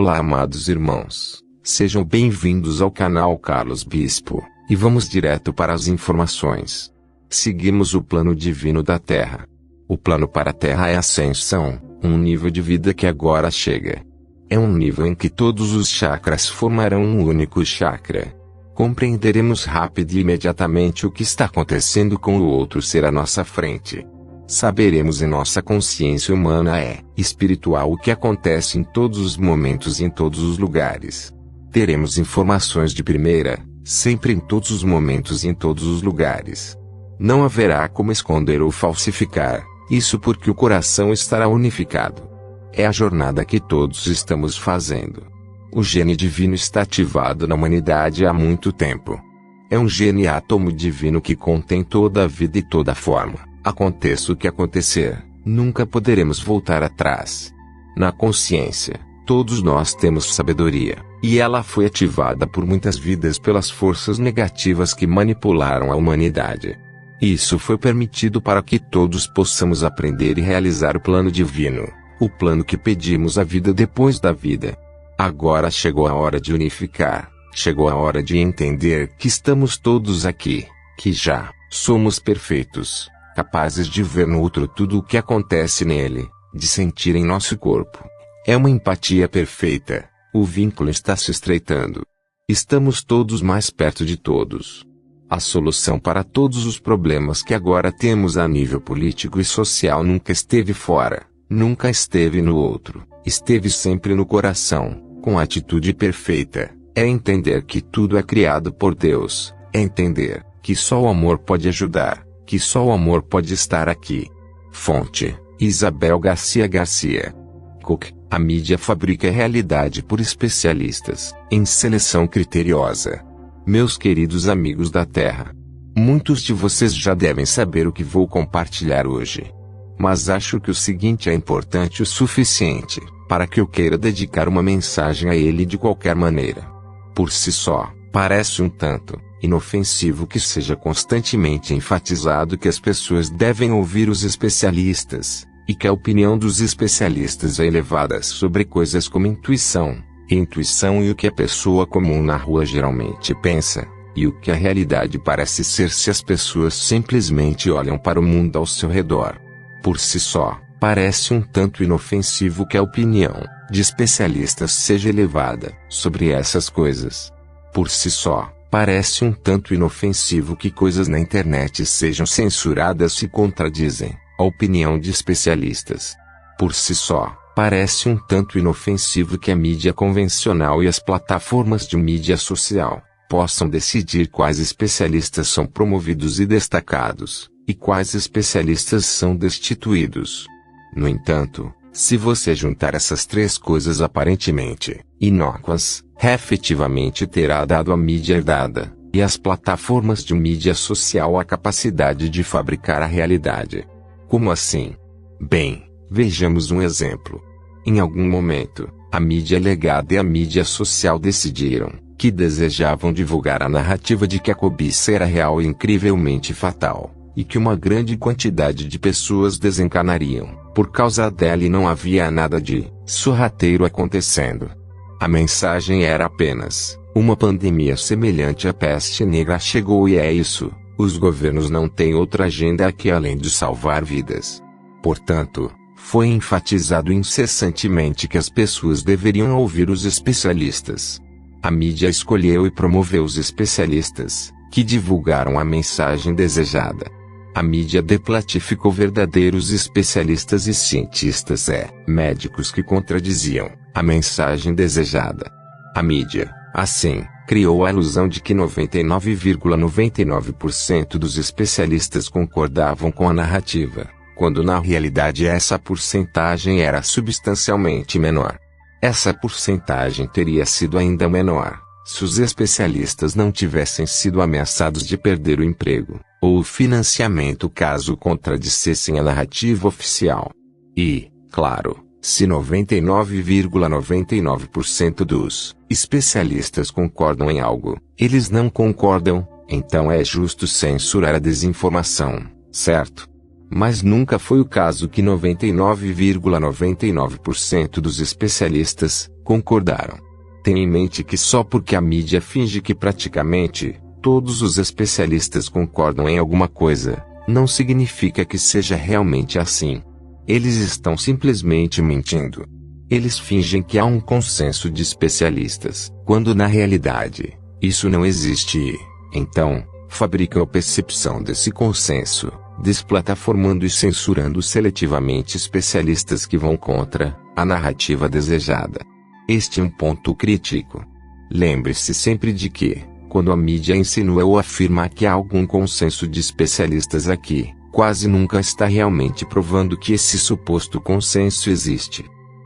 Olá, amados irmãos, sejam bem-vindos ao canal Carlos Bispo, e vamos direto para as informações. Seguimos o plano divino da Terra. O plano para a Terra é a ascensão, um nível de vida que agora chega. É um nível em que todos os chakras formarão um único chakra. Compreenderemos rápido e imediatamente o que está acontecendo com o outro ser à nossa frente. Saberemos em nossa consciência humana espiritual o que acontece em todos os momentos e em todos os lugares. Teremos informações de primeira, sempre em todos os momentos e em todos os lugares. Não haverá como esconder ou falsificar, isso porque o coração estará unificado. É a jornada que todos estamos fazendo. O gene divino está ativado na humanidade há muito tempo. É um gene átomo divino que contém toda a vida e toda a forma. Aconteça o que acontecer, nunca poderemos voltar atrás. Na consciência, todos nós temos sabedoria, e ela foi ativada por muitas vidas pelas forças negativas que manipularam a humanidade. Isso foi permitido para que todos possamos aprender e realizar o plano divino, o plano que pedimos à vida depois da vida. Agora chegou a hora de unificar, chegou a hora de entender que estamos todos aqui, que já somos perfeitos. Capazes de ver no outro tudo o que acontece nele, de sentir em nosso corpo. É uma empatia perfeita, o vínculo está se estreitando. Estamos todos mais perto de todos. A solução para todos os problemas que agora temos a nível político e social nunca esteve fora, nunca esteve no outro, esteve sempre no coração, com a atitude perfeita. É entender que tudo é criado por Deus, é entender que só o amor pode ajudar. Que só o amor pode estar aqui. Fonte: Isabel Garcia Garcia. Cook: a mídia fabrica realidade por especialistas, em seleção criteriosa. Meus queridos amigos da Terra. Muitos de vocês já devem saber o que vou compartilhar hoje. Mas acho que o seguinte é importante o suficiente, para que eu queira dedicar uma mensagem a ele de qualquer maneira. Por si só, parece um tanto inofensivo que seja constantemente enfatizado que as pessoas devem ouvir os especialistas, e que a opinião dos especialistas é elevada sobre coisas como intuição e o que a pessoa comum na rua geralmente pensa, e o que a realidade parece ser se as pessoas simplesmente olham para o mundo ao seu redor. Por si só, parece um tanto inofensivo que a opinião de especialistas seja elevada sobre essas coisas. Por si só, parece um tanto inofensivo que coisas na internet sejam censuradas se contradizem a opinião de especialistas. Por si só, parece um tanto inofensivo que a mídia convencional e as plataformas de mídia social possam decidir quais especialistas são promovidos e destacados, e quais especialistas são destituídos. No entanto, se você juntar essas três coisas aparentemente inócuas, efetivamente terá dado à mídia herdada, e às plataformas de mídia social a capacidade de fabricar a realidade. Como assim? Bem, vejamos um exemplo. Em algum momento, a mídia legada e a mídia social decidiram que desejavam divulgar a narrativa de que a cobiça era real e incrivelmente fatal, e que uma grande quantidade de pessoas desencarnariam por causa dela e não havia nada de sorrateiro acontecendo. A mensagem era apenas: uma pandemia semelhante à peste negra chegou e é isso, os governos não têm outra agenda aqui além de salvar vidas. Portanto, foi enfatizado incessantemente que as pessoas deveriam ouvir os especialistas. A mídia escolheu e promoveu os especialistas, que divulgaram a mensagem desejada. A mídia deplatificou verdadeiros especialistas e cientistas médicos que contradiziam a mensagem desejada. A mídia, assim, criou a ilusão de que 99,99% dos especialistas concordavam com a narrativa, quando na realidade essa porcentagem era substancialmente menor. Essa porcentagem teria sido ainda menor se os especialistas não tivessem sido ameaçados de perder o emprego ou o financiamento caso contradissessem a narrativa oficial. E, claro, se 99,99% dos especialistas concordam em algo, eles não concordam, então é justo censurar a desinformação, certo? Mas nunca foi o caso que 99,99% dos especialistas concordaram. Tenha em mente que só porque a mídia finge que praticamente todos os especialistas concordam em alguma coisa, não significa que seja realmente assim. Eles estão simplesmente mentindo. Eles fingem que há um consenso de especialistas, quando na realidade, isso não existe e, então, fabricam a percepção desse consenso, desplataformando e censurando seletivamente especialistas que vão contra a narrativa desejada. Este é um ponto crítico. Lembre-se sempre de que, quando a mídia insinua ou afirma que há algum consenso de especialistas aqui, quase nunca está realmente provando que esse suposto consenso existe.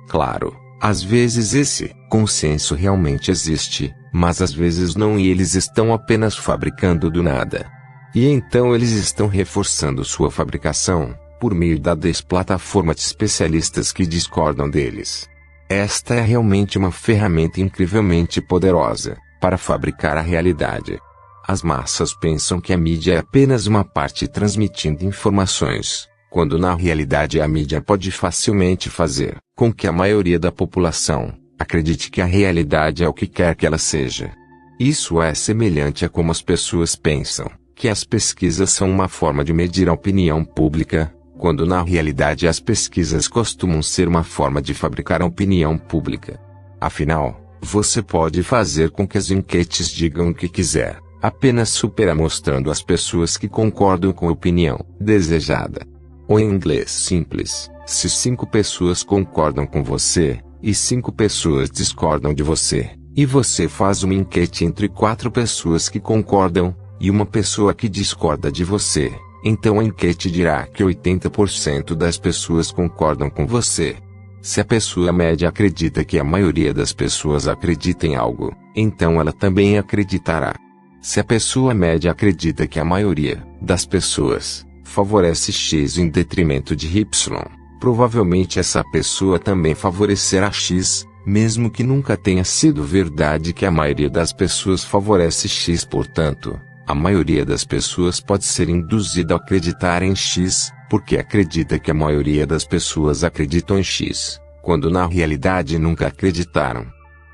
Claro, às vezes esse consenso realmente existe, mas às vezes não e eles estão apenas fabricando do nada. E então eles estão reforçando sua fabricação, por meio da desplataforma de especialistas que discordam deles. Esta é realmente uma ferramenta incrivelmente poderosa para fabricar a realidade. As massas pensam que a mídia é apenas uma parte transmitindo informações, quando na realidade a mídia pode facilmente fazer com que a maioria da população acredite que a realidade é o que quer que ela seja. Isso é semelhante a como as pessoas pensam que as pesquisas são uma forma de medir a opinião pública, quando na realidade as pesquisas costumam ser uma forma de fabricar a opinião pública. Afinal, você pode fazer com que as enquetes digam o que quiser, apenas mostrando às pessoas que concordam com a opinião desejada. Ou em inglês simples, se 5 pessoas concordam com você, e 5 pessoas discordam de você, e você faz uma enquete entre 4 pessoas que concordam, e uma pessoa que discorda de você, então a enquete dirá que 80% das pessoas concordam com você. Se a pessoa média acredita que a maioria das pessoas acredita em algo, então ela também acreditará. Se a pessoa média acredita que a maioria das pessoas favorece X em detrimento de Y, provavelmente essa pessoa também favorecerá X, mesmo que nunca tenha sido verdade que a maioria das pessoas favorece X. Portanto, a maioria das pessoas pode ser induzida a acreditar em X, porque acredita que a maioria das pessoas acreditam em X, quando na realidade nunca acreditaram.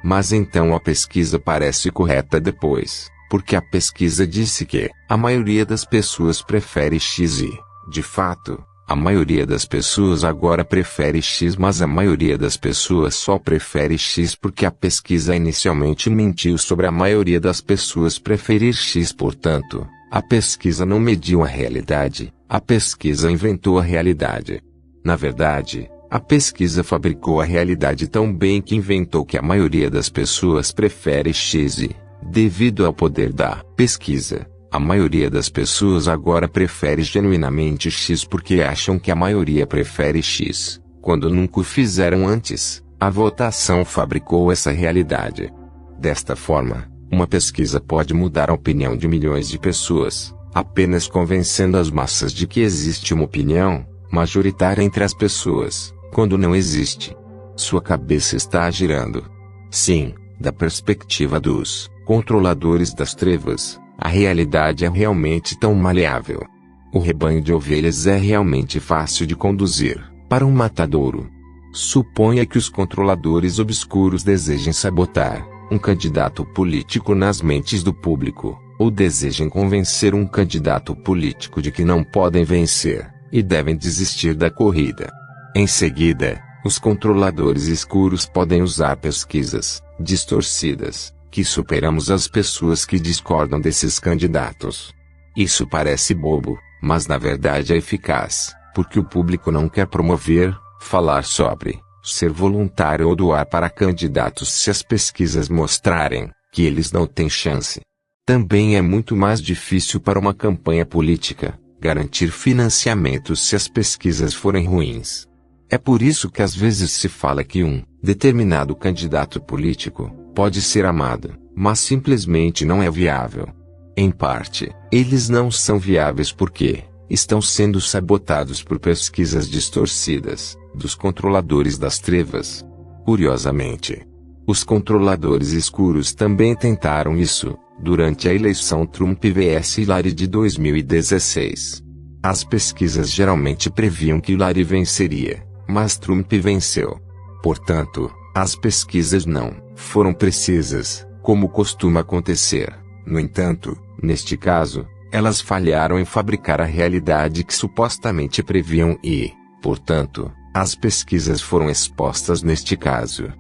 Mas então a pesquisa parece correta depois, porque a pesquisa disse que a maioria das pessoas prefere X e, de fato, a maioria das pessoas agora prefere X, mas a maioria das pessoas só prefere X porque a pesquisa inicialmente mentiu sobre a maioria das pessoas preferir X. Portanto, a pesquisa não mediu a realidade, a pesquisa inventou a realidade. Na verdade, a pesquisa fabricou a realidade tão bem que inventou que a maioria das pessoas prefere X e, devido ao poder da pesquisa, a maioria das pessoas agora prefere genuinamente X porque acham que a maioria prefere X, quando nunca o fizeram antes. A votação fabricou essa realidade. Desta forma, uma pesquisa pode mudar a opinião de milhões de pessoas, apenas convencendo as massas de que existe uma opinião majoritária entre as pessoas, quando não existe. Sua cabeça está girando. Sim, da perspectiva dos controladores das trevas, a realidade é realmente tão maleável. O rebanho de ovelhas é realmente fácil de conduzir para um matadouro. Suponha que os controladores obscuros desejem sabotar um candidato político nas mentes do público, ou desejem convencer um candidato político de que não podem vencer e devem desistir da corrida. Em seguida, os controladores escuros podem usar pesquisas distorcidas que superamos as pessoas que discordam desses candidatos. Isso parece bobo, mas na verdade é eficaz, porque o público não quer promover, falar sobre, ser voluntário ou doar para candidatos se as pesquisas mostrarem que eles não têm chance. Também é muito mais difícil para uma campanha política garantir financiamento se as pesquisas forem ruins. É por isso que às vezes se fala que um determinado candidato político pode ser amado, mas simplesmente não é viável. Em parte, eles não são viáveis porque estão sendo sabotados por pesquisas distorcidas dos controladores das trevas. Curiosamente, os controladores escuros também tentaram isso durante a eleição Trump vs Hillary de 2016. As pesquisas geralmente previam que Hillary venceria, mas Trump venceu. Portanto, As pesquisas não foram precisas, como costuma acontecer. No entanto, neste caso, elas falharam em fabricar a realidade que supostamente previam e, portanto, as pesquisas foram expostas neste caso.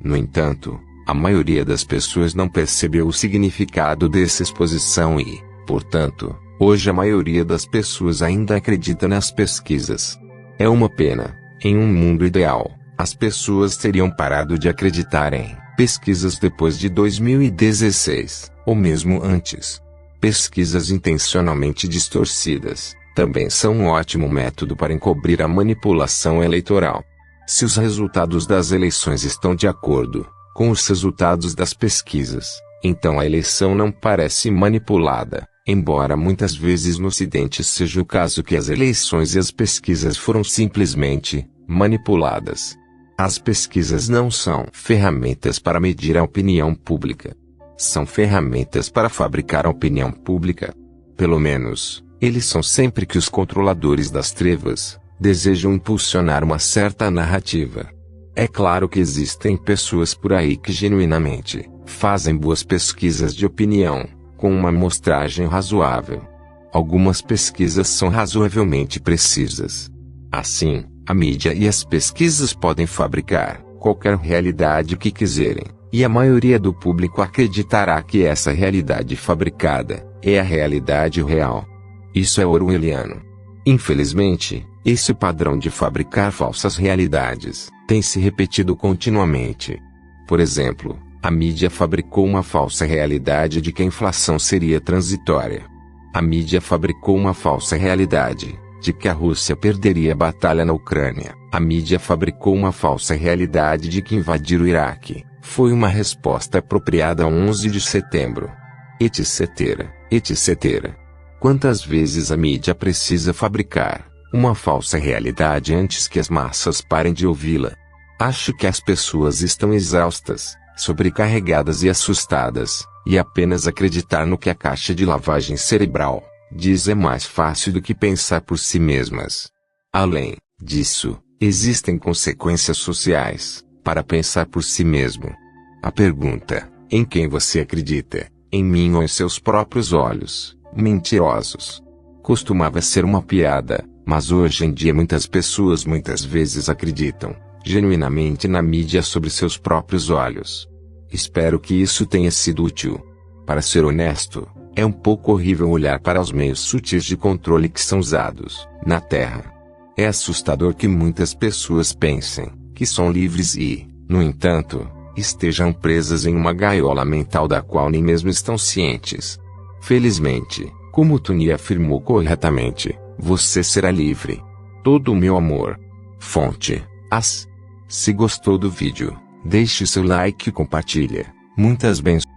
No entanto, a maioria das pessoas não percebeu o significado dessa exposição e, portanto, hoje a maioria das pessoas ainda acredita nas pesquisas. É uma pena. Em um mundo ideal, as pessoas teriam parado de acreditar em pesquisas depois de 2016, ou mesmo antes. Pesquisas intencionalmente distorcidas também são um ótimo método para encobrir a manipulação eleitoral. Se os resultados das eleições estão de acordo com os resultados das pesquisas, então a eleição não parece manipulada, embora muitas vezes no Ocidente seja o caso que as eleições e as pesquisas foram simplesmente manipuladas. As pesquisas não são ferramentas para medir a opinião pública. São ferramentas para fabricar a opinião pública. Pelo menos, eles são sempre que os controladores das trevas desejam impulsionar uma certa narrativa. É claro que existem pessoas por aí que genuinamente fazem boas pesquisas de opinião, com uma amostragem razoável. Algumas pesquisas são razoavelmente precisas. Assim, a mídia e as pesquisas podem fabricar qualquer realidade que quiserem, e a maioria do público acreditará que essa realidade fabricada é a realidade real. Isso é orwelliano. Infelizmente, esse padrão de fabricar falsas realidades tem se repetido continuamente. Por exemplo, a mídia fabricou uma falsa realidade de que a inflação seria transitória. A mídia fabricou uma falsa realidade de que a Rússia perderia a batalha na Ucrânia. A mídia fabricou uma falsa realidade de que invadir o Iraque foi uma resposta apropriada ao 11 de setembro. Etc. etc. Quantas vezes a mídia precisa fabricar uma falsa realidade antes que as massas parem de ouvi-la? Acho que as pessoas estão exaustas, sobrecarregadas e assustadas, e apenas acreditar no que a caixa de lavagem cerebral diz é mais fácil do que pensar por si mesmas. Além disso, existem consequências sociais para pensar por si mesmo. A pergunta, em quem você acredita, em mim ou em seus próprios olhos, mentirosos, costumava ser uma piada, mas hoje em dia muitas pessoas muitas vezes acreditam genuinamente na mídia sobre seus próprios olhos. Espero que isso tenha sido útil. Para ser honesto, é um pouco horrível olhar para os meios sutis de controle que são usados na Terra. É assustador que muitas pessoas pensem que são livres e, no entanto, estejam presas em uma gaiola mental da qual nem mesmo estão cientes. Felizmente, como Tony afirmou corretamente, você será livre. Todo o meu amor. Fonte: As. Se gostou do vídeo, deixe seu like e compartilha. Muitas bênçãos.